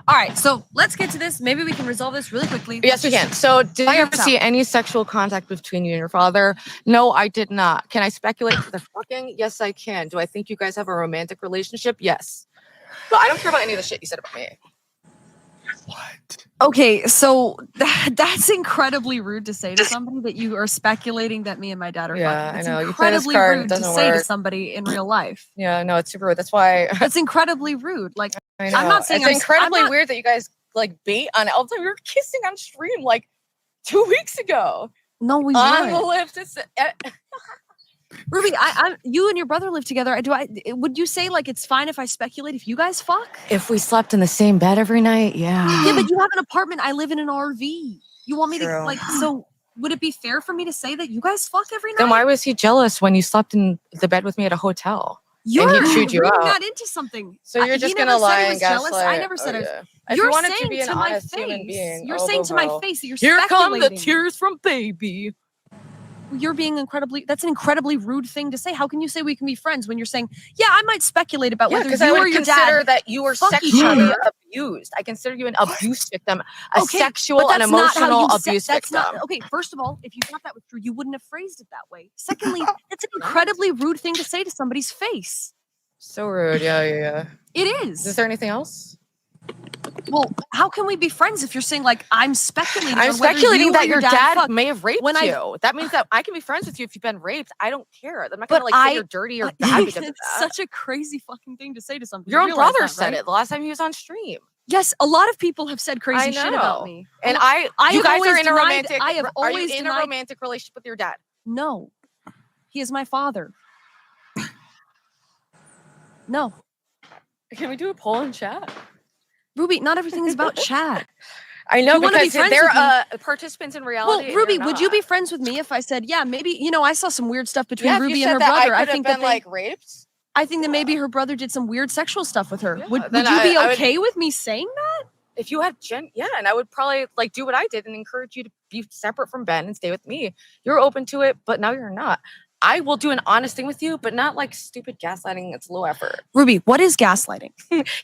All right, so let's get to this. Maybe we can resolve this really quickly. Yes, we can. So, did I ever see any sexual contact between you and your father? No, I did not. Can I speculate for the fucking? Yes, I can. Do I think you guys have a romantic relationship? Yes. But I don't care about any of the shit you said about me. What? Okay, so that's incredibly rude to say to somebody that you are speculating that me and my dad are fucking. It's I know. incredibly rude to say to somebody in real life. Yeah, no, it's super rude. That's why. That's incredibly rude. Like, I know. I'm not saying it's incredibly weird that you guys like bait on all the time. We were kissing on stream like 2 weeks ago. No, we on weren't. the lips. Ruby, you and your brother live together. Would you say like it's fine if I speculate if you guys fuck? If we slept in the same bed every night, yeah. Yeah, but you have an apartment. I live in an RV. You want me True. to like? So would it be fair for me to say that you guys fuck every night? Then why was he jealous when you slept in the bed with me at a hotel? You're and he chewed you reading out. that into something. So you're just gonna lie and gaslight. I never said it. If You're you wanted saying to be an to my honest human face. being, You're saying to my face that you're here speculating. come the tears from baby. You're being that's an incredibly rude thing to say. How can you say we can be friends when you're saying, yeah, I might speculate about whether you or your dad that you were sexually abused. I consider you an abuse victim, sexual and emotional abuse victim. Okay, first of all, if you thought that was true, you wouldn't have phrased it that way. Secondly, it's an incredibly rude thing to say to somebody's face. So rude. Yeah. It is. Is there anything else? Well, how can we be friends if you're saying like I'm speculating? I'm speculating that your dad may have raped when you. That means that I can be friends with you if you've been raped. I don't care. I'm not gonna say you're dirty or bad because of that. It's such a crazy fucking thing to say to somebody. Your own brother said it the last time he was on stream. Yes, a lot of people have said crazy shit about me. And you guys are in a romantic. Are you in a romantic relationship with your dad? No, he is my father. No. Can we do a poll in chat? Ruby, not everything is about chat. I know because they're participants in reality. Well, Ruby, would you be friends with me if I said, yeah, maybe, I saw some weird stuff between Ruby and her brother. I think that like raped. I think that maybe her brother did some weird sexual stuff with her. Yeah, would you be okay with me saying that? If you had and I would probably like do what I did and encourage you to be separate from Ben and stay with me. You're open to it, but now you're not. I will do an honest thing with you, but not like stupid gaslighting. It's low effort. Ruby, what is gaslighting?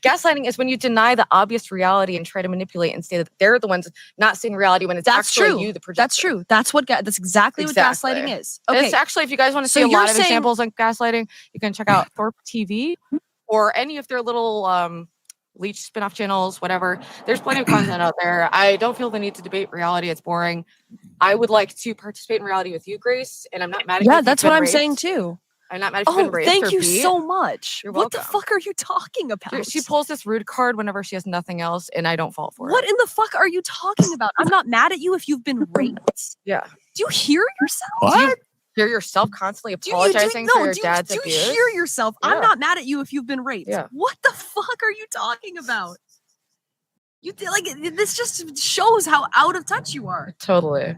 Gaslighting is when you deny the obvious reality and try to manipulate and say that they're the ones not seeing reality when it's actually you, the projector. That's true. That's exactly what gaslighting is. Okay. It's actually, if you guys want to see a lot of examples on gaslighting, you can check out Thorp TV or any of their little Leech spin-off channels, whatever. There's plenty of content out there. I don't feel the need to debate reality. It's boring. I would like to participate in reality with you, Grace, and I'm not mad at you. Yeah, that's what I'm saying too. I'm not mad if you've been raped. Thank you so much. You're welcome. What the fuck are you talking about? She pulls this rude card whenever she has nothing else, and I don't fall for it. What in the fuck are you talking about? I'm not mad at you if you've been raped. Yeah. Do you hear yourself? What? Hear yourself constantly apologizing for your dad's abuse? Do you hear yourself? Yeah. I'm not mad at you if you've been raped. Yeah. What the fuck are you talking about? This just shows how out of touch you are. Totally.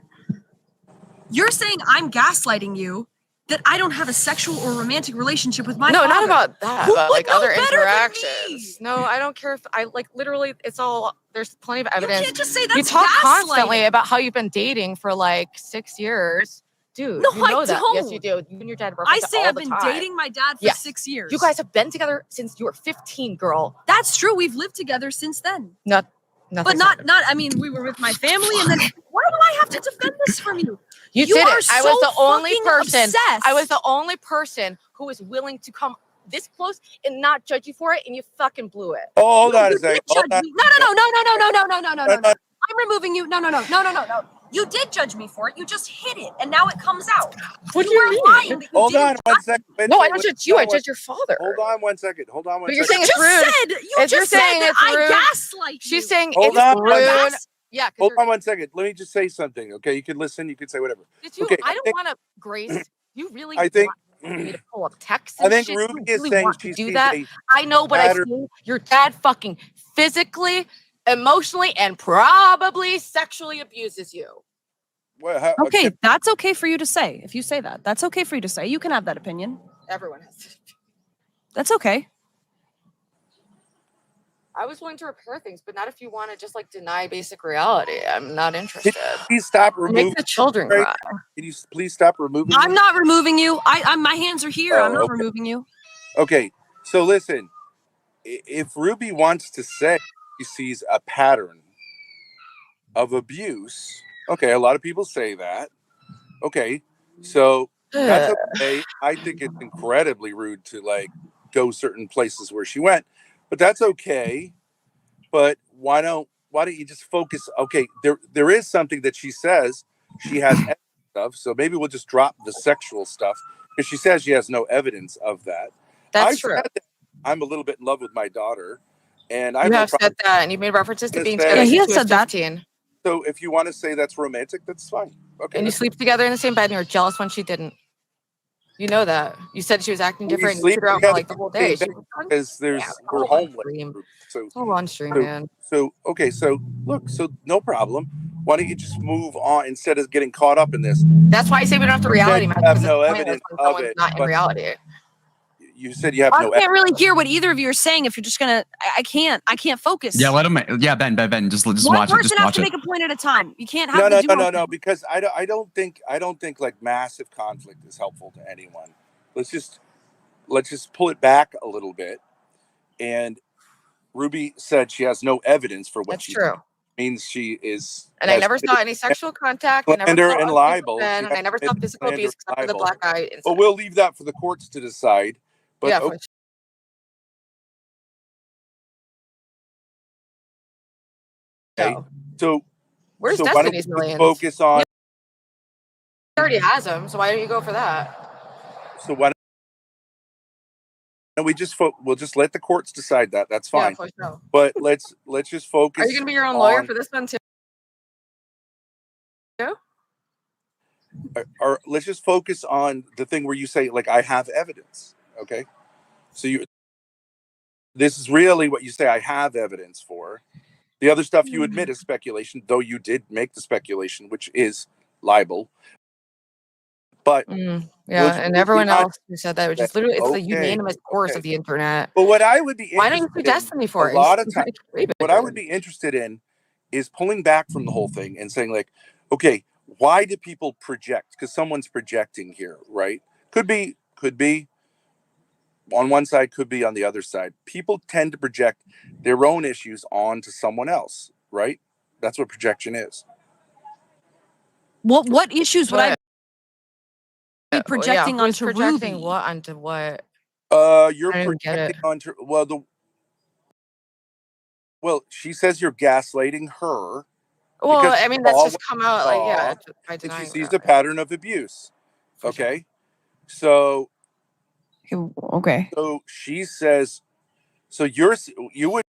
You're saying I'm gaslighting you that I don't have a sexual or romantic relationship with my father. No, not about that. Who but would like know other better interactions. No, I don't care if I like literally. It's all there's plenty of evidence. You can't just say that's You talk gaslighting. constantly about how you've been dating for like 6 years. Dude, no, you know I that. don't. Yes, you do. You and your dad. I say I've been dating my dad for 6 years. You guys have been together since you were 15, girl. That's true. We've lived together since then. Nothing. But not. I mean, we were with my family, and then why do I have to defend this from you? You did it. So I was the only person. Obsessed. I was the only person who was willing to come this close and not judge you for it, and you fucking blew it. Oh, hold on a second. No. I'm removing you. No. You did judge me for it. You just hid it, and now it comes out. What do you mean? Lying. Hold on 1 second. No, I don't judge you. I judge your father. Hold on 1 second. But you're saying it's rude. You just said that I gaslight you. She's saying it's rude. Yeah. Hold on 1 second. Let me just say something. Okay, you can listen. You can say whatever. Okay, I don't want to, Grace. You really. I think. Want me to pull up text. I think Ruby is saying she do that. I know, but I see your dad fucking physically, emotionally, and probably sexually abuses you. Well, okay, that's okay for you to say. If you say that, that's okay for you to say. You can have that opinion. Everyone has to. That's okay. I was willing to repair things, but not if you want to just like deny basic reality. I'm not interested. Please stop removing. Make the children cry. Can you please stop removing? I'm not removing you. My hands are here. I'm not removing you. Okay, so listen. If Ruby wants to say she sees a pattern of abuse. Okay, a lot of people say that. Okay, so that's okay. I think it's incredibly rude to like go certain places where she went, but that's okay. But why don't you just focus? Okay, there is something that she says she has evidence of, so maybe we'll just drop the sexual stuff because she says she has no evidence of that. That's true. Said that I'm a little bit in love with my daughter, and I you have said that, and you made references to being together. Yeah, he has said 15. that. So if you want to say that's romantic, that's fine. Okay. And you sleep together in the same bed, and you're jealous when she didn't. You know that. You said she was acting different. You sleep out for like the whole day. Because we're homeless. So on stream, man. So okay, so look, so no problem. Why don't you just move on instead of getting caught up in this? That's why I say we don't have to reality match. Have no evidence of it. Not in reality. You said you have no. I can't really hear what either of you are saying. If you're just gonna, I can't focus. Yeah, let him. Yeah, Ben, just watch it. One person has to make a point at a time. You can't have no, because I don't think like massive conflict is helpful to anyone. Let's just pull it back a little bit. And Ruby said she has no evidence for what she means. She is, and I never saw any sexual contact. Slander and libel, and I never saw physical abuse except for the black eye incident. Well, we'll leave that for the courts to decide. But yeah, okay. So where's Destiny's Millions? Focus on. He already has them, so why don't you go for that? So why don't we just we'll just let the courts decide that? That's fine. Yeah, for sure. But let's just focus. Are you going to be your own lawyer for this one too? Or let's just focus on the thing where you say, like, I have evidence. Okay. So this is really what you say I have evidence for. The other stuff you admit is speculation, though you did make the speculation, which is libel. But and everyone else who said that, which is literally it's the unanimous course of the internet. But what I would be why don't you do Destiny for a lot of times, what I would be interested in is pulling back from the whole thing and saying, like, okay, why do people project? Because someone's projecting here, right? Could be on one side, could be on the other side. People tend to project their own issues onto someone else, right? That's what projection is. What issues would I be projecting onto Ruby? What onto what? You're projecting onto well, she says you're gaslighting her. Well, I mean, that's just come out by denying. She sees the pattern of abuse. Okay, so okay. So she says, so you would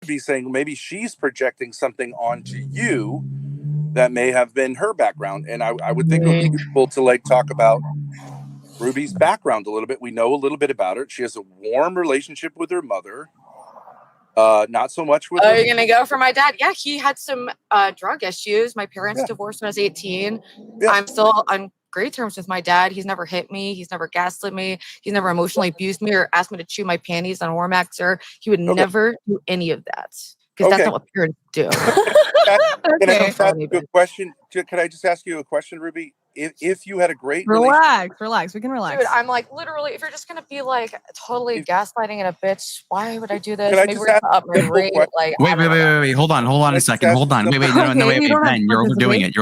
be saying maybe she's projecting something onto you that may have been her background, and I would think it would be useful to like talk about Ruby's background a little bit. We know a little bit about her. She has a warm relationship with her mother. Not so much with. Are you gonna go for my dad? Yeah, he had some drug issues. My parents divorced when I was 18. Yeah. I'm still on great terms with my dad. He's never hit me. He's never gaslit me. He's never emotionally abused me or asked me to chew my panties on Warmax. Or he would never do any of that because that's not what parents do. Can I just ask you a question? Can I just ask you a question, Ruby? If you had a great relax, we can relax. Dude, I'm like literally, if you're just gonna be like totally gaslighting and a bitch, why would I do this? Maybe we're gonna up my rate. Like, wait. Hold on a second. Hold on. Wait. No, wait, Ben, you're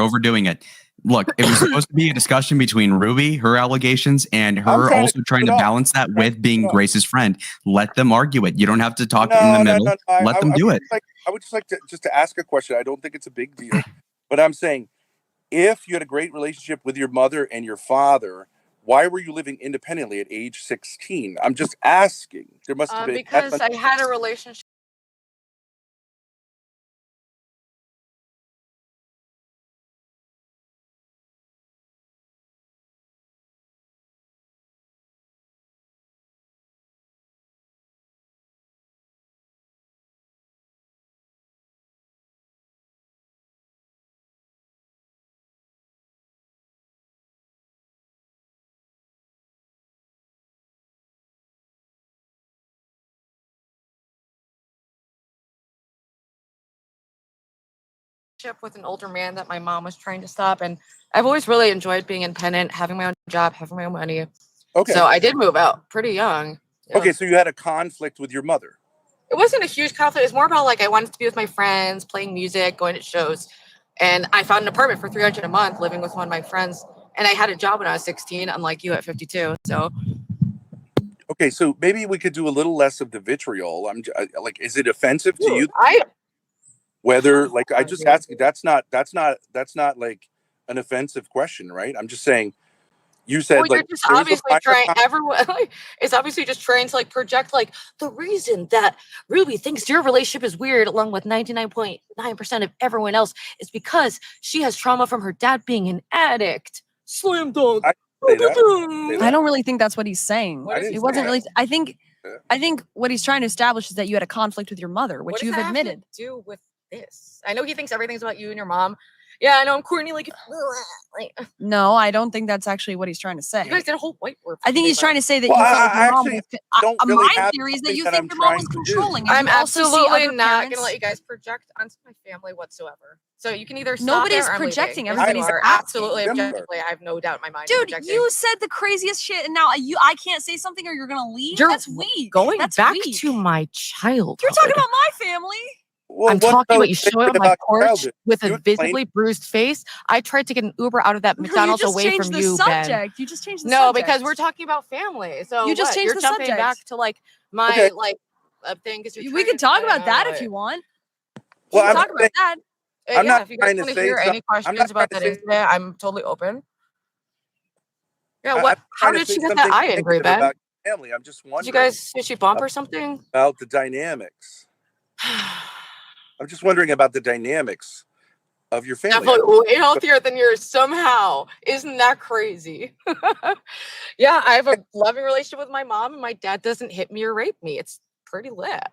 overdoing it. Look, it was supposed to be a discussion between Ruby, her allegations, and her also trying to balance that with being Grace's friend. Let them argue it. You don't have to talk in the middle. Let them do it. I would just like to ask a question. I don't think it's a big deal, but I'm saying, if you had a great relationship with your mother and your father, why were you living independently at age 16? I'm just asking. There must have been because I had a relationship. With an older man that my mom was trying to stop, and I've always really enjoyed being independent, having my own job, having my own money. Okay, so I did move out pretty young. Okay, so you had a conflict with your mother. It wasn't a huge conflict. It was more about like I wanted to be with my friends, playing music, going to shows, and I found an apartment for $300 a month, living with one of my friends. And I had a job when I was 16, unlike you at 52. So. Okay, so maybe we could do a little less of the vitriol. Like, is it offensive to you? Whether, like, I just ask you, that's not like an offensive question, right? I'm just saying. You said, well, you're just obviously trying. Everyone is obviously just trying to like project like the reason that Ruby thinks your relationship is weird, along with 99.9% of everyone else, is because she has trauma from her dad being an addict. Slam dunk. I don't really think that's what he's saying. It wasn't really. I think what he's trying to establish is that you had a conflict with your mother, which you've admitted. What does that have to do with this? I know he thinks everything's about you and your mom. Yeah, I know I'm corny. Like, no, I don't think that's actually what he's trying to say. You guys did a whole whiteboard. I think he's trying to say that you felt like your mom was. My theory is that you think your mom was controlling. I'm absolutely not going to let you guys project onto my family whatsoever. So you can either stop. Nobody's projecting. Everybody's absolutely objectively. I have no doubt in my mind. Dude, you said the craziest shit, and now I can't say something, or you're going to leave. That's weak. Going back to my childhood. You're talking about my family. Well, I'm talking about you showing up on my porch with a visibly bruised face. I tried to get an Uber out of that McDonald's away from you, Ben. You just changed the subject. No, because we're talking about family. So you just changed the subject. You're jumping back to like my thing. We could talk about that if you want. Well, we can talk about that. I'm not if you guys want to hear any questions about that incident, I'm totally open. Yeah, what? How did she get that eye angry, Ben? Family. I'm just wondering. Did she bump or something? About the dynamics. I'm just wondering about the dynamics of your family. Definitely way healthier than yours somehow. Isn't that crazy? Yeah, I have a loving relationship with my mom, and my dad doesn't hit me or rape me. It's pretty lit.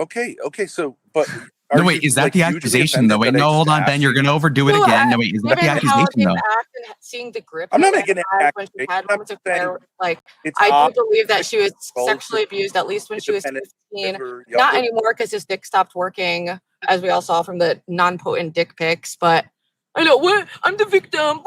Okay. So, but no, wait, is that the accusation though? Wait, no, hold on, Ben. You're going to overdo it again. No, wait, is that the accusation though? Seeing the grip. I'm not making an accusation. Like, I do believe that she was sexually abused, at least when she was 15. Not anymore, because his dick stopped working, as we all saw from the non-potent dick pics. But I know what I'm the victim.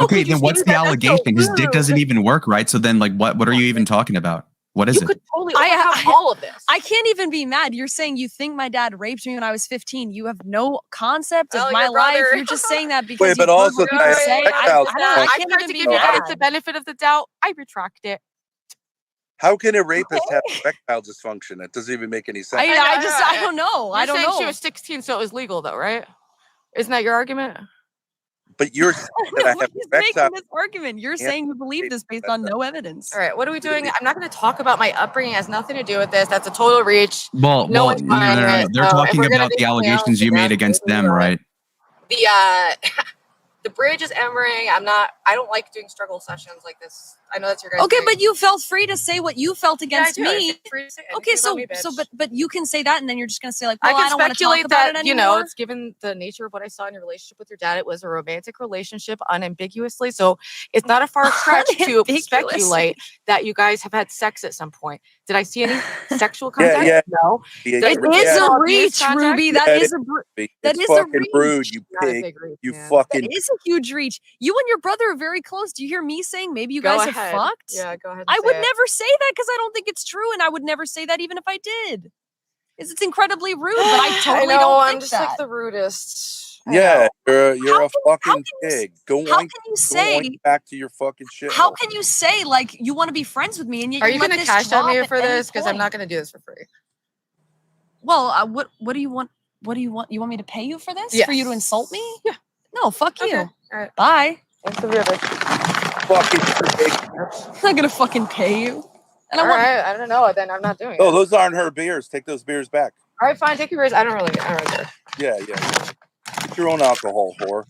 Okay, then what's the allegation? His dick doesn't even work, right? So then, like, what are you even talking about? What is it? Could totally have all of this. I can't even be mad. You're saying you think my dad raped me when I was 15. You have no concept of my life. You're just saying that because but also I can't even give you guys the benefit of the doubt. I retract it. How can a rapist have erectile dysfunction? It doesn't even make any sense. I don't know. I don't know. She was 16, so it was legal, though, right? Isn't that your argument? But you're saying that I have making this argument. You're saying you believe this based on no evidence. All right, what are we doing? I'm not going to talk about my upbringing. It has nothing to do with this. That's a total reach. No. They're talking about the allegations you made against them, right? The bridge is embering. I don't like doing struggle sessions like this. I know that's your guys' okay, thing. but you felt free to say what you felt against me. Okay, so but you can say that, and then you're just gonna say like, well, I don't want to talk about it anymore. You know, it's given the nature of what I saw in your relationship with your dad. It was a romantic relationship, unambiguously. So it's not a far stretch to speculate that you guys have had sex at some point. Did I see any sexual contact? Yeah. No. It is a reach, Ruby. That is a reach. Rude, you pig. You fucking. That is a huge reach. You and your brother are very close. Do you hear me saying maybe you guys have fucked? Yeah, go ahead. I would never say that because I don't think it's true, and I would never say that even if I did. It's incredibly rude, but I totally don't think I'm just like the rudest. Yeah, you're a fucking pig. Go back to your fucking shit. How can you say like you want to be friends with me and are you going to cash at me for this? Because I'm not going to do this for free. Well, what do you want? What do you want? You want me to pay you for this? Yes. For you to insult me? Yeah. No, fuck you. All right. Bye. Thanks for the other. Fucking pig. I'm not gonna fucking pay you. And all right, I don't know. Then I'm not doing it. Oh, those aren't her beers. Take those beers back. All right, fine. Take your beers. I don't really care. Yeah. Get your own alcohol, whore.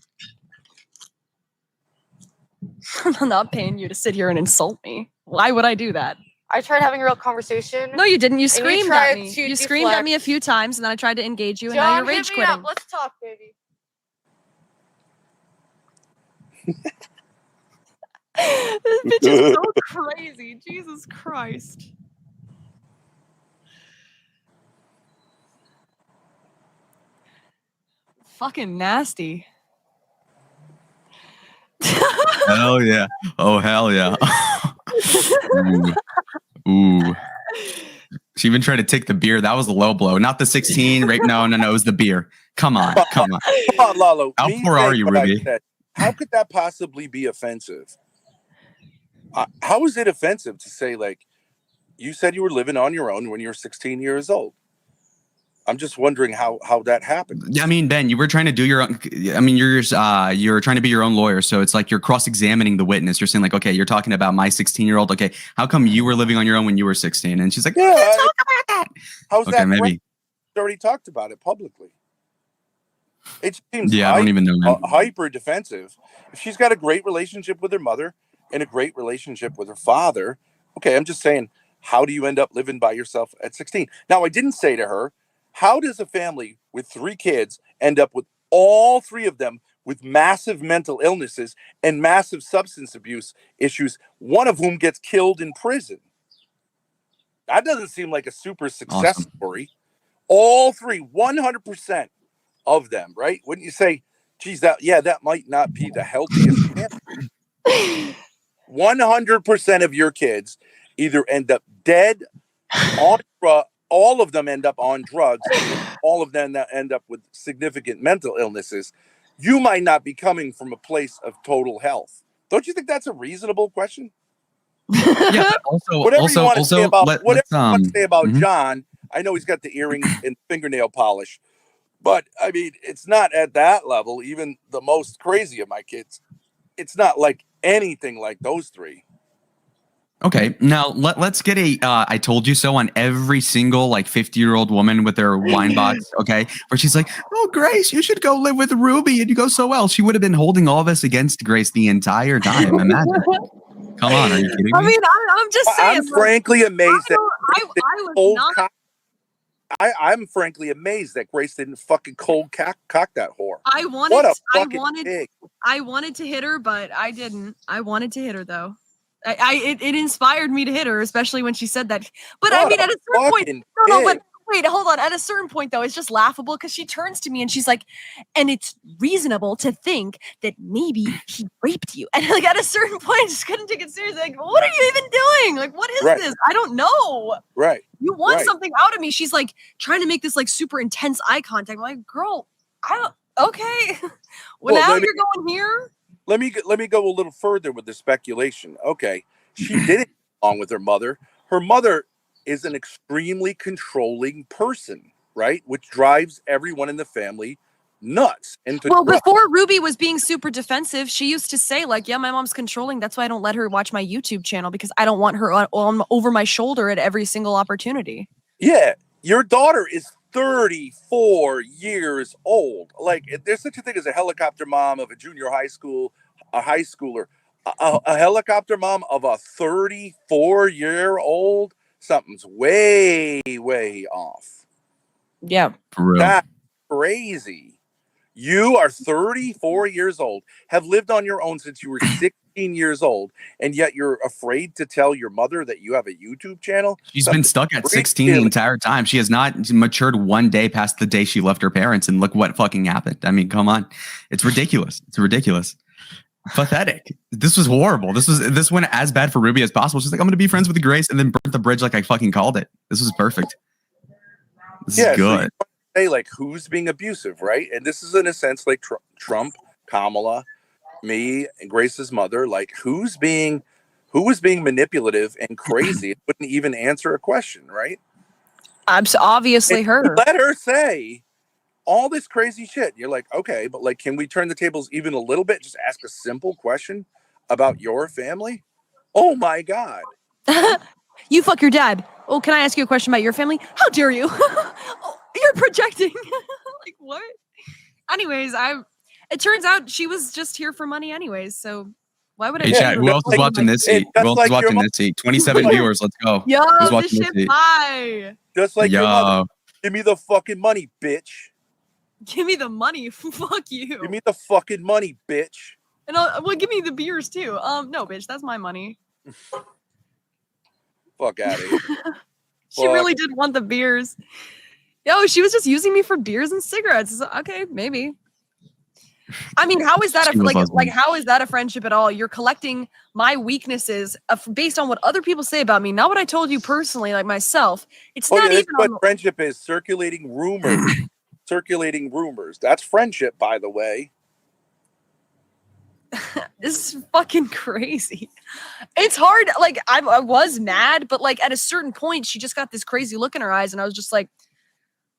I'm not paying you to sit here and insult me. Why would I do that? I tried having a real conversation. No, you didn't. You screamed at me. You screamed at me a few times, and then I tried to engage you, and now you're rage quitting. Let's talk, baby. This bitch is so crazy. Jesus Christ. Fucking nasty. Hell yeah. Oh, hell yeah. Ooh. She even tried to take the beer. That was a low blow. Not the 16. Right? No. It was the beer. Come on. Come on, Lalo. How poor are you, Ruby? How could that possibly be offensive? How is it offensive to say, like, you said you were living on your own when you were 16 years old? I'm just wondering how that happened. Yeah, I mean, Ben, you were trying to do your own. I mean, you're trying to be your own lawyer, so it's like you're cross-examining the witness. You're saying like, okay, you're talking about my 16-year-old. Okay, how come you were living on your own when you were 16? And she's like, yeah, talk about that. How's that? Maybe already talked about it publicly. It seems I don't even know. Hyper defensive. If she's got a great relationship with her mother and a great relationship with her father, okay, I'm just saying, how do you end up living by yourself at 16? Now, I didn't say to her, how does a family with 3 kids end up with all 3 of them with massive mental illnesses and massive substance abuse issues, one of whom gets killed in prison? That doesn't seem like a super success story. All 3, 100% of them, right? Wouldn't you say, geez, that might not be the healthiest family? 100% of your kids either end up dead, all of them end up on drugs, all of them end up with significant mental illnesses. You might not be coming from a place of total health. Don't you think that's a reasonable question? Yeah. Whatever you want to say about John, I know he's got the earrings and fingernail polish, but I mean, it's not at that level. Even the most crazy of my kids, it's not like anything like those 3. Okay, now let's get a I told you so on every single like 50-year-old woman with their wine box, okay? Where she's like, oh, Grace, you should go live with Ruby and you go so well. She would have been holding all of us against Grace the entire time. Imagine. Come on, are you kidding me? I mean, I'm just saying. I'm frankly amazed I'm frankly amazed that Grace didn't fucking cold cock that whore. I wanted to hit her, but I didn't. I wanted to hit her though. It inspired me to hit her, especially when she said that. But I mean, at a certain point, but wait, hold on. At a certain point, though, it's just laughable because she turns to me and she's like, "And it's reasonable to think that maybe he raped you." And like at a certain point, I just couldn't take it seriously. Like, what are you even doing? Like, what is this? I don't know. Right. You want something out of me? She's like trying to make this like super intense eye contact. I'm like, girl, I don't. Okay. Well, now you're going here. Let me go a little further with the speculation. Okay, she did it along with her mother. Her mother is an extremely controlling person, right? Which drives everyone in the family nuts. Well, before Ruby was being super defensive, she used to say like, yeah, my mom's controlling. That's why I don't let her watch my YouTube channel because I don't want her on over my shoulder at every single opportunity. Yeah, your daughter is 34 years old. Like, there's such a thing as a helicopter mom of a junior high school, a high schooler, a helicopter mom of a 34-year-old. Something's way off. Yeah, for real. That's crazy. You are 34 years old, have lived on your own since you were 16 years old, and yet you're afraid to tell your mother that you have a YouTube channel? She's been stuck at 16 the entire time. She has not matured one day past the day she left her parents, and look what fucking happened. I mean, come on. It's ridiculous. It's ridiculous. Pathetic. This was horrible. This went as bad for Ruby as possible. She's like, I'm going to be friends with Grace, and then burnt the bridge like I fucking called it. This was perfect. This is good. So like who's being abusive, right? And this is in a sense like Trump, Kamala, me, and Grace's mother. Like who was being manipulative and crazy and wouldn't even answer a question, right? Obviously, her. Let her say all this crazy shit. You're like, okay, but like, can we turn the tables even a little bit? Just ask a simple question about your family. Oh my God. You fuck your dad. Oh, can I ask you a question about your family? How dare you? Oh, you're projecting. Like what? Anyways, it turns out she was just here for money anyways. So why would I? Hey, chat, who else is watching this seat? Who else is watching this seat? 27 viewers. Let's go. Yo, this shit fly. Just like your mother. Give me the fucking money, bitch. Give me the money. Fuck you. Give me the fucking money, bitch. And give me the beers too. No, bitch, that's my money. Fuck out of here. She really did want the beers. Yo, she was just using me for beers and cigarettes. Okay, maybe. I mean, how is that like how is that a friendship at all? You're collecting my weaknesses based on what other people say about me, not what I told you personally, like myself. It's not even what friendship is. Circulating rumors. Circulating rumors. That's friendship, by the way. This is fucking crazy. It's hard. Like I was mad, but like at a certain point, she just got this crazy look in her eyes, and I was just like,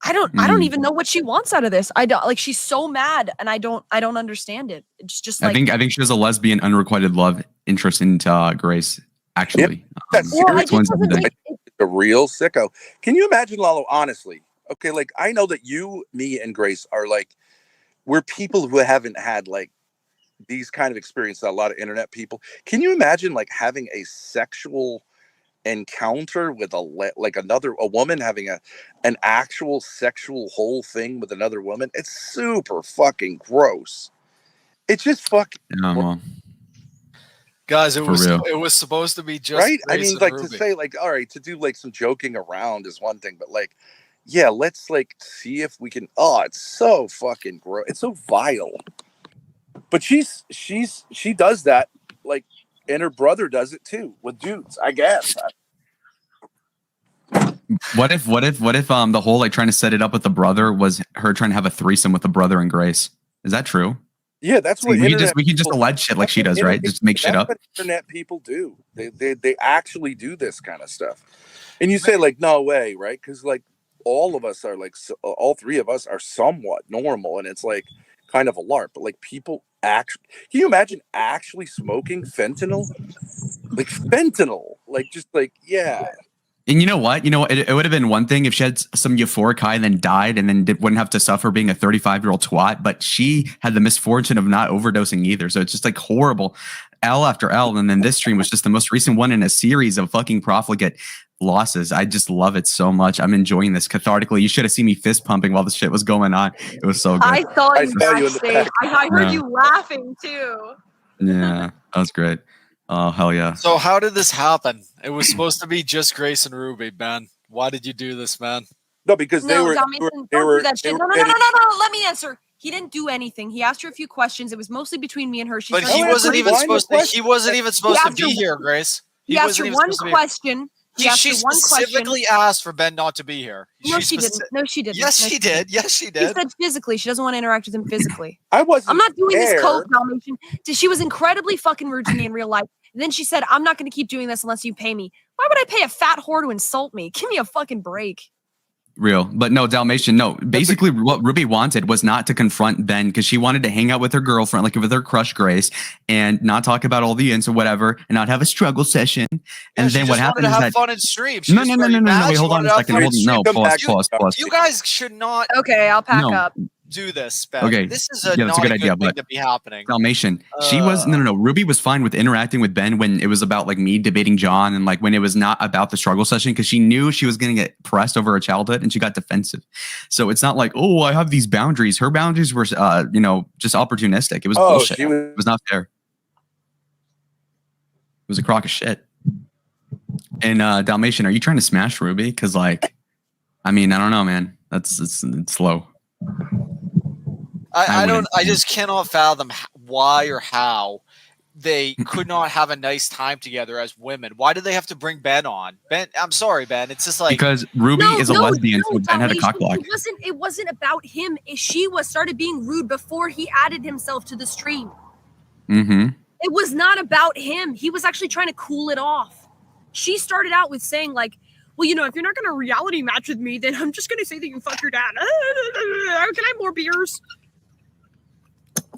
I don't even know what she wants out of this. I don't like. She's so mad, and I don't understand it. It's just like I think she has a lesbian unrequited love interest into Grace. Actually, that's a real sicko. Can you imagine, Lalo? Honestly, okay, like I know that you, me, and Grace are like we're people who haven't had like these kind of experiences. A lot of internet people. Can you imagine like having a sexual encounter with a woman having an actual sexual whole thing with another woman? It's super fucking gross. It's just fucking guys, it was supposed to be just right. I Grace mean, like Ruby. To say like, all right, to do like some joking around is one thing, but like, yeah, let's like see if we can. Oh, it's so fucking gross. It's so vile. But she does that like, and her brother does it too with dudes, I guess. What if the whole like trying to set it up with the brother was her trying to have a threesome with the brother and Grace? Is that true? Yeah, that's what we can just allege shit like she does, right? Just make shit up. That's what internet people do. They actually do this kind of stuff. And you say like, no way, right? Because like all of us are like, all three of us are somewhat normal, and it's like kind of a LARP. But like people actually, can you imagine actually smoking fentanyl? Like fentanyl, like just like yeah. And you know what? It would have been one thing if she had some euphoric high and then died and then wouldn't have to suffer being a 35-year-old twat. But she had the misfortune of not overdosing either. So it's just like horrible L after L. And then this stream was just the most recent one in a series of fucking profligate losses. I just love it so much. I'm enjoying this cathartically. You should have seen me fist pumping while this shit was going on. It was so good. I saw you backstage. I heard you laughing too. Yeah, that was great. Oh, hell yeah. So how did this happen? It was supposed to be just Grace and Ruby, Ben. Why did you do this, man? No, because they were. Don't do that shit. No. Let me answer. He didn't do anything. He asked her a few questions. It was mostly between me and her. But he wasn't even supposed to. He wasn't even supposed to be here, Grace. He asked her one question. She specifically asked for Ben not to be here. No, she didn't. No, she didn't. Yes, she did. Yes, she did. She said physically. She doesn't want to interact with him physically. I'm not doing this cold Dalmatian. She was incredibly fucking rude to me in real life. And then she said, I'm not going to keep doing this unless you pay me. Why would I pay a fat whore to insult me? Give me a fucking break. Real. But no, Dalmatian, no. Basically, what Ruby wanted was not to confront Ben because she wanted to hang out with her girlfriend, like with her crush Grace, and not talk about all the ins or whatever, and not have a struggle session. And then what happened is that fun and stream. No. Wait, hold on a second. Pause. You guys should not. Okay, I'll pack up. Do this, Ben. Okay. This is not a good idea, thing to be happening. Dalmatian. She was no. Ruby was fine with interacting with Ben when it was about like me debating John and like when it was not about the struggle session because she knew she was going to get pressed over her childhood and she got defensive. So it's not like, oh, I have these boundaries. Her boundaries were, just opportunistic. It was bullshit. It was not fair. It was a crock of shit. And Dalmatian, are you trying to smash Ruby? Because like, I mean, I don't know, man. It's slow. I just cannot fathom why or how they could not have a nice time together as women. Why did they have to bring Ben on? Ben, I'm sorry, Ben. It's just like because Ruby is a lesbian, so Ben had a cock block. It wasn't about him. She started being rude before he added himself to the stream. Mm-hmm. It was not about him. He was actually trying to cool it off. She started out with saying like, well, if you're not going to reality match with me, then I'm just going to say that you fuck your dad. Can I have more beers?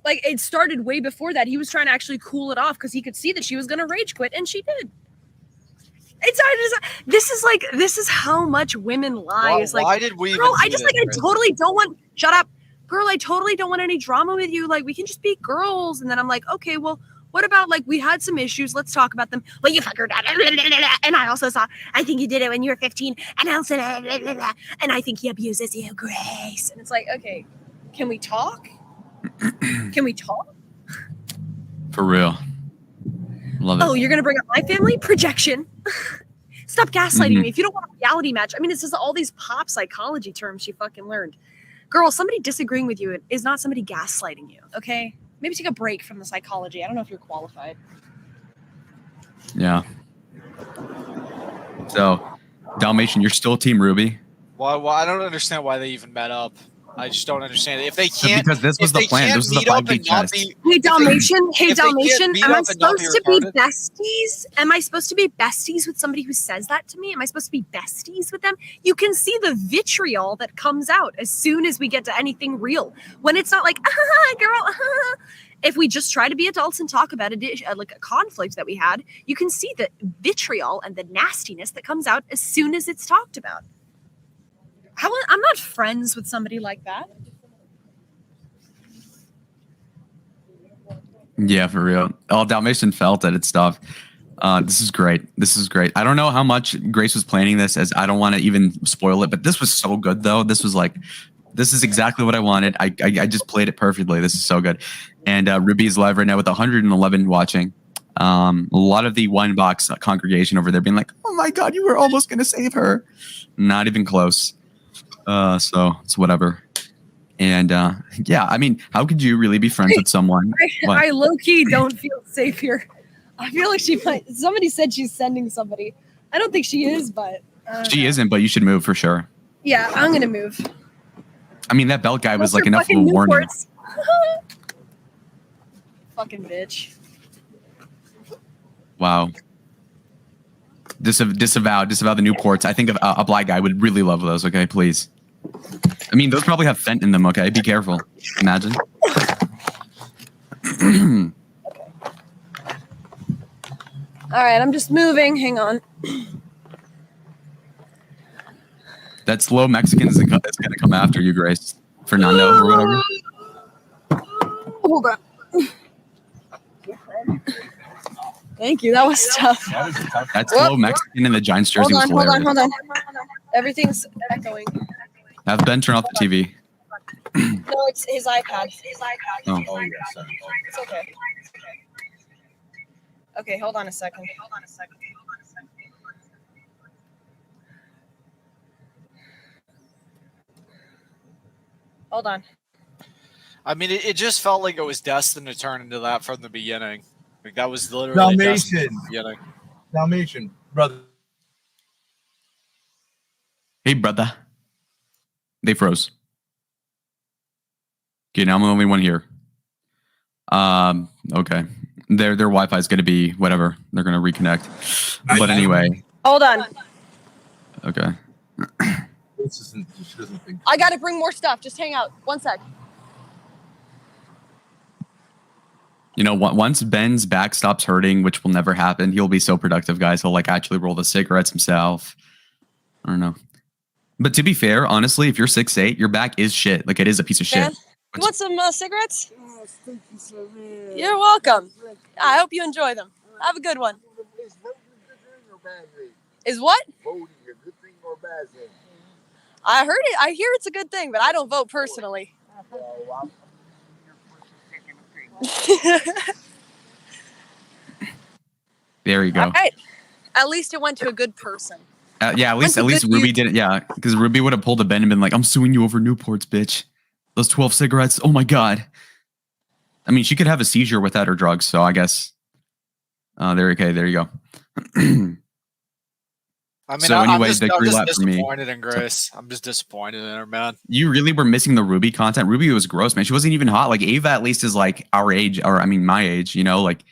Like, it started way before that. He was trying to actually cool it off because he could see that she was going to rage quit, and she did. This is how much women lie. Why did we? Girl, I totally don't want. Shut up, girl. I totally don't want any drama with you. Like, we can just be girls. And then I'm like, okay, well, what about like we had some issues? Let's talk about them. Well, you fuck her dad, and I also saw. I think you did it when you were 15, and I also, and I think he abuses you, Grace. And it's like, okay, can we talk? Can we talk? For real. Love it. Oh, you're going to bring up my family? Projection. Stop gaslighting me. If you don't want a reality match, I mean, it's just all these pop psychology terms she fucking learned. Girl, somebody disagreeing with you is not somebody gaslighting you, okay? Maybe take a break from the psychology. I don't know if you're qualified. Yeah. So, Dalmatian, you're still Team Ruby? Well, I don't understand why they even met up. I just don't understand it. If they can't, because this was the plan. This was the 5D chest. Hey Dalmatian, am I supposed to be retarded? besties? Am I supposed to be besties with somebody who says that to me? Am I supposed to be besties with them? You can see the vitriol that comes out as soon as we get to anything real. When it's not like, girl, if we just try to be adults and talk about like a conflict that we had, you can see the vitriol and the nastiness that comes out as soon as it's talked about. I'm not friends with somebody like that. Yeah, for real. Oh, Dalmatian felt it. It's tough. This is great. This is great. I don't know how much Grace was planning this, as I don't want to even spoil it, but this was so good, though. This was like, this is exactly what I wanted. I just played it perfectly. This is so good. And Ruby is live right now with 111 watching. A lot of the Wine Box congregation over there being like, oh my God, you were almost going to save her. Not even close. So it's whatever. And yeah, I mean, how could you really be friends with someone? I low-key don't feel safe here. I feel like she might. Somebody said she's sending somebody. I don't think she is, but she isn't. But you should move for sure. Yeah, I'm gonna move. I mean, that belt guy was like enough of a warning. Fucking bitch. Wow. Disavow the Newports. I think a black guy would really love those. Okay, please. I mean, those probably have fent in them. Okay, be careful. Imagine. Okay. All right, I'm just moving. Hang on. That slow Mexican is going to come after you, Grace. Fernando or whatever. Hold on. Thank you. That was tough. That slow Mexican in the Giants jersey was hilarious. Hold on. Everything's echoing. Have Ben turn off the TV. No, it's his iPad. Oh. Yes. It's okay. Okay, hold on a second. Hold on. I mean, it just felt like it was destined to turn into that from the beginning. Like that was literally destined from the beginning. Dalmatian, brother. Hey, brother. They froze. Okay, now I'm the only one here. Okay. Their Wi-Fi is going to be whatever. They're going to reconnect. But anyway. Hold on. Okay. She doesn't think. I got to bring more stuff. Just hang out. 1 sec. You know, once Ben's back stops hurting, which will never happen, he'll be so productive, guys. He'll like actually roll the cigarettes himself. I don't know. But to be fair, honestly, if you're 6'8", your back is shit. Like, it is a piece of shit. Man, you want some cigarettes? You're welcome. I hope you enjoy them. Have a good one. Is what? Voting a good thing or bad thing? I heard it. I hear it's a good thing, but I don't vote personally. There you go. All right. At least it went to a good person. Yeah, at least Ruby didn't. Yeah, because Ruby would have pulled a Ben and been like, "I'm suing you over Newports, bitch. Those 12 cigarettes. Oh my God." I mean, she could have a seizure without her drugs, so I guess. There you go. I mean, so anyway, I'm just disappointed in Grace. I'm just disappointed in her, man. You really were missing the Ruby content. Ruby was gross, man. She wasn't even hot. Like Ava, at least, is like our age, or I mean, my age. You know, like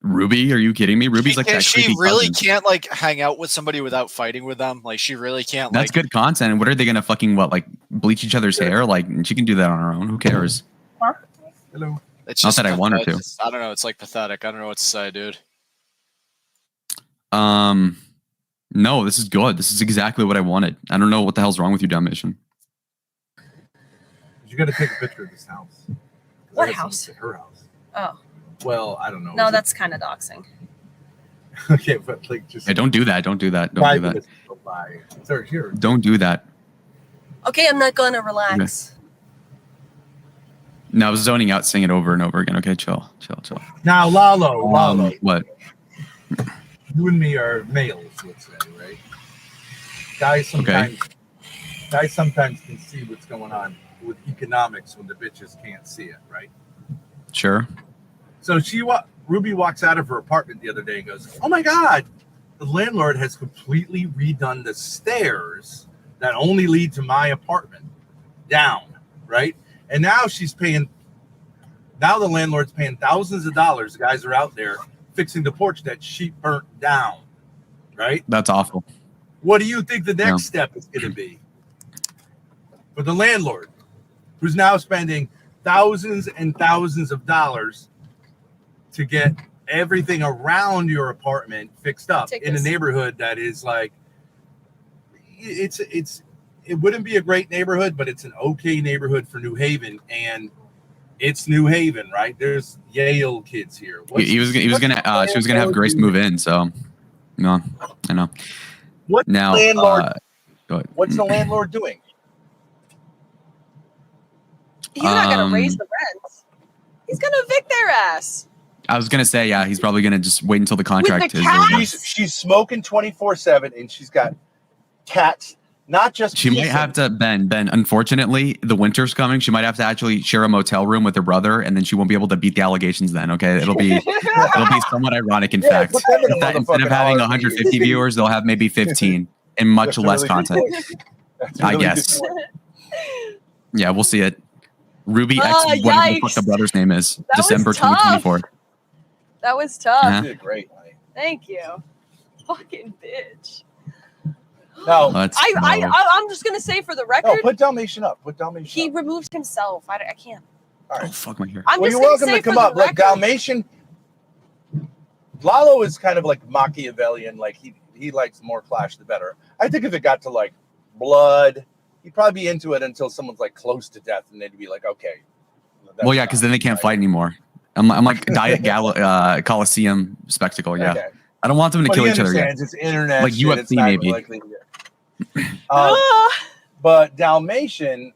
Ruby. Are you kidding me? Ruby's like that. She really can't like hang out with somebody without fighting with them. Like she really can't. That's good content. And what are they gonna fucking like bleach each other's hair? Like she can do that on her own. Who cares? Hello. It's not just that I want her to. I don't know. It's like pathetic. I don't know what to say, dude. No, this is good. This is exactly what I wanted. I don't know what the hell's wrong with you, Dalmatian. You got to take a picture of this house. What house? Her house. Oh. Well, I don't know. No, that's kind of doxing. Okay, but like just. Hey, don't do that. Don't do that. Don't do that. Sorry, here. Don't do that. Okay, I'm not gonna relax. Okay. No, I was zoning out, saying it over and over again. Okay, chill. Now, Lalo. What? You and me are males, let's say, right? Guys sometimes guys sometimes can see what's going on with economics when the bitches can't see it, right? Sure. So Ruby walks out of her apartment the other day and goes, "Oh my God, the landlord has completely redone the stairs that only lead to my apartment down, right?" And now the landlord's paying thousands of dollars. The guys are out there fixing the porch that she burnt down, right? That's awful. What do you think the next step is going to be for the landlord, who's now spending thousands and thousands of dollars to get everything around your apartment fixed up in a neighborhood that is like, it wouldn't be a great neighborhood, but it's an okay neighborhood for New Haven, and it's New Haven, right? There's Yale kids here. She was gonna have Grace move in, so no, I know. What's the landlord doing? He's not gonna raise the rents. He's gonna evict their ass. I was gonna say, yeah, he's probably gonna just wait until the contract is over. She's smoking 24/7, and she's got cats. Not just she might have to Ben. Unfortunately, the winter's coming. She might have to actually share a motel room with her brother, and then she won't be able to beat the allegations. Then, okay, it'll be somewhat ironic. In fact, instead of having 150 viewers, they'll have maybe 15 and much less content. I guess. Yeah, we'll see it. Ruby X, whatever the fuck the brother's name is, December 2024. That was tough. You did great, honey. Thank you. Fucking bitch. No, I'm just gonna say for the record. No, put Dalmatian up. He removed himself. I can't. All right. Oh fuck my hair. You're welcome to come up. Like Dalmatian, Lalo is kind of like Machiavellian. Like he likes more clash the better. I think if it got to like blood, he'd probably be into it until someone's like close to death, and they'd be like, okay. Well, yeah, because then they can't fight anymore. I'm like Diet Coliseum spectacle. Yeah, okay. I don't want them to kill each other yet. It's internet, like UFC maybe. But Dalmatian,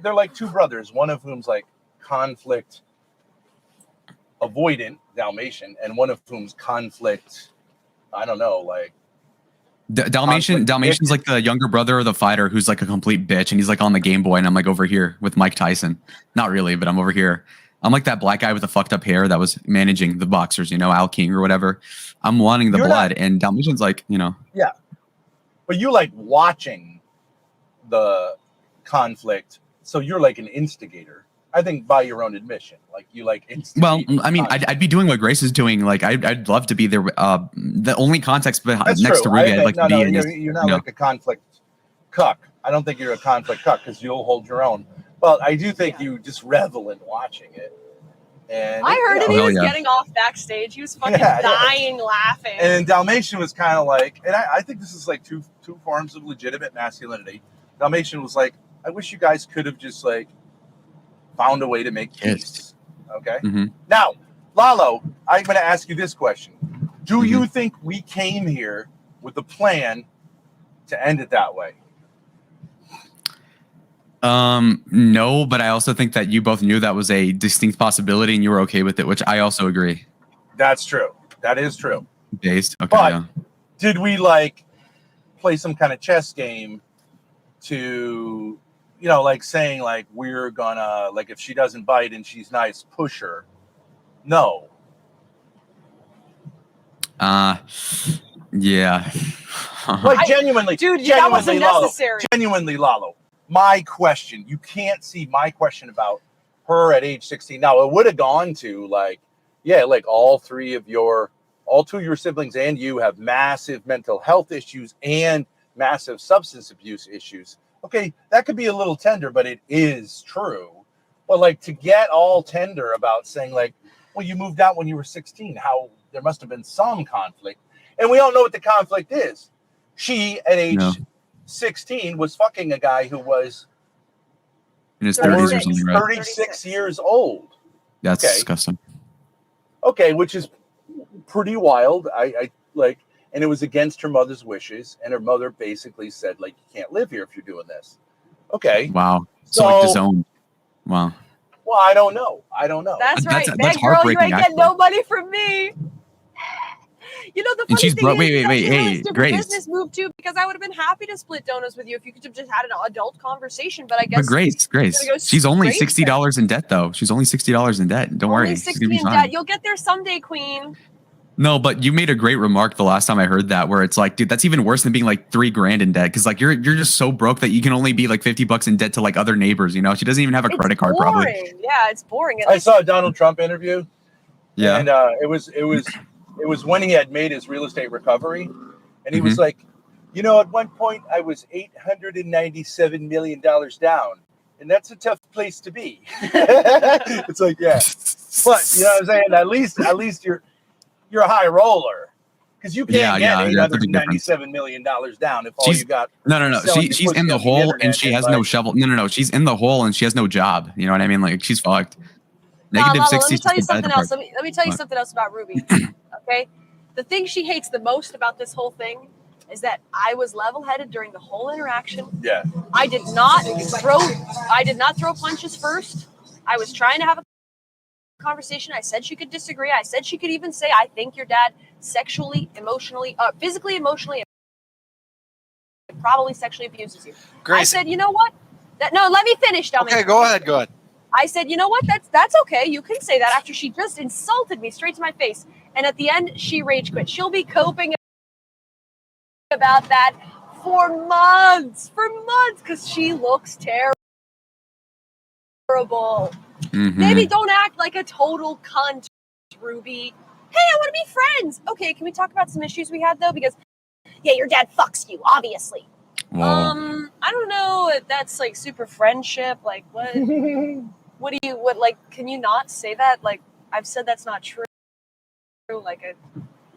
they're like two brothers, one of whom's like conflict avoidant, Dalmatian, and one of whom's conflict, I don't know, like Dalmatian's like the younger brother of the fighter who's like a complete bitch, and he's like on the Game Boy, and I'm like over here with Mike Tyson. Not really, but I'm over here. I'm like that black guy with the fucked up hair that was managing the boxers, Al King or whatever. I'm wanting the blood, and Dalmatian's like, Yeah. But you like watching the conflict, so you're like an instigator. I think by your own admission, like you like instigate. Well, I mean, I'd be doing what Grace is doing. Like, I'd love to be there. The only context next to Ruby, I'd like to be in. You're not like a conflict cuck. I don't think you're a conflict cuck because you'll hold your own. But I do think you just revel in watching it. And I heard he was getting off backstage. He was fucking dying laughing. And Dalmatian was kind of like, and I think this is like two forms of legitimate masculinity. Dalmatian was like, I wish you guys could have just like found a way to make peace. Okay. Mm-hmm. Now, Lalo, I'm going to ask you this question. Do you think we came here with a plan to end it that way? No, but I also think that you both knew that was a distinct possibility and you were okay with it, which I also agree. That's true. That is true. Based. Okay. But did we like play some kind of chess game to, like saying like, we're gonna, like, if she doesn't bite and she's nice, push her? No. Yeah. Like genuinely, dude, that wasn't necessary. Genuinely, Lalo. My question, you can't see my question about her at age 16. Now, it would have gone to like all two of your siblings and you have massive mental health issues and massive substance abuse issues. Okay, that could be a little tender, but it is true. But like to get all tender about saying like, well, you moved out when you were 16, how there must have been some conflict. And we all know what the conflict is. She at age 16 was fucking a guy who was in his 30s or something, right? 36 years old. That's disgusting. Okay, which is pretty wild. I like, and it was against her mother's wishes, and her mother basically said, like, you can't live here if you're doing this. Okay. Wow. So like disowned. Wow. Well, I don't know. That's right. That's girl, you heartbreaking. ain't getting no money from me. You know, the And funny she's thing wait, is, wait, she's doing a hey, stupid Grace. business move too, because I would have been happy to split donuts with you if you could have just had an adult conversation. But I guess. But Grace, she's only $60 in debt though. She's only $60 in debt. Don't worry, she's gonna be fine. Debt. You'll get there someday, Queen. No, but you made a great remark the last time I heard that, where it's like, dude, that's even worse than being like $3,000 in debt, because like you're just so broke that you can only be like $50 in debt to like other neighbors. You know, she doesn't even have a credit card, probably. Yeah, it's boring. I saw a Donald Trump interview. Yeah, and it was when he had made his real estate recovery, and he was like, you know, at one point I was $897 million down, and that's a tough place to be. It's like, yeah, but you know what I'm saying? At least you're a high roller, because you can't get $897 million down if all you got. No. She's in the hole and she has no shovel. No. She's in the hole and she has no job. You know what I mean? Like, she's fucked. Negative 60. Let me tell you something else. Let me tell you something else about Ruby. Okay, the thing she hates the most about this whole thing is that I was level-headed during the whole interaction. Yeah. I did not throw punches first. I was trying to have a conversation. I said she could disagree. I said she could even say, I think your dad sexually, emotionally, physically, emotionally, and probably sexually abuses you. Grace. I said, you know what? No, let me finish, dummy. Okay, go ahead. I said, you know what? That's okay. You can say that after she just insulted me straight to my face. And at the end, she rage quit. She'll be coping about that for months, because she looks terrible. Maybe don't act like a total cunt, Ruby. Hey, I want to be friends. Okay, can we talk about some issues we had though? Because yeah, your dad fucks you, obviously. Whoa. I don't know if that's like super friendship. Like what? What like? Can you not say that? Like I've said that's not true. Like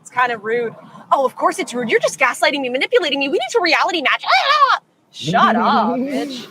it's kind of rude. Oh, of course it's rude. You're just gaslighting me, manipulating me. We need to reality match. Ah! Shut up, bitch.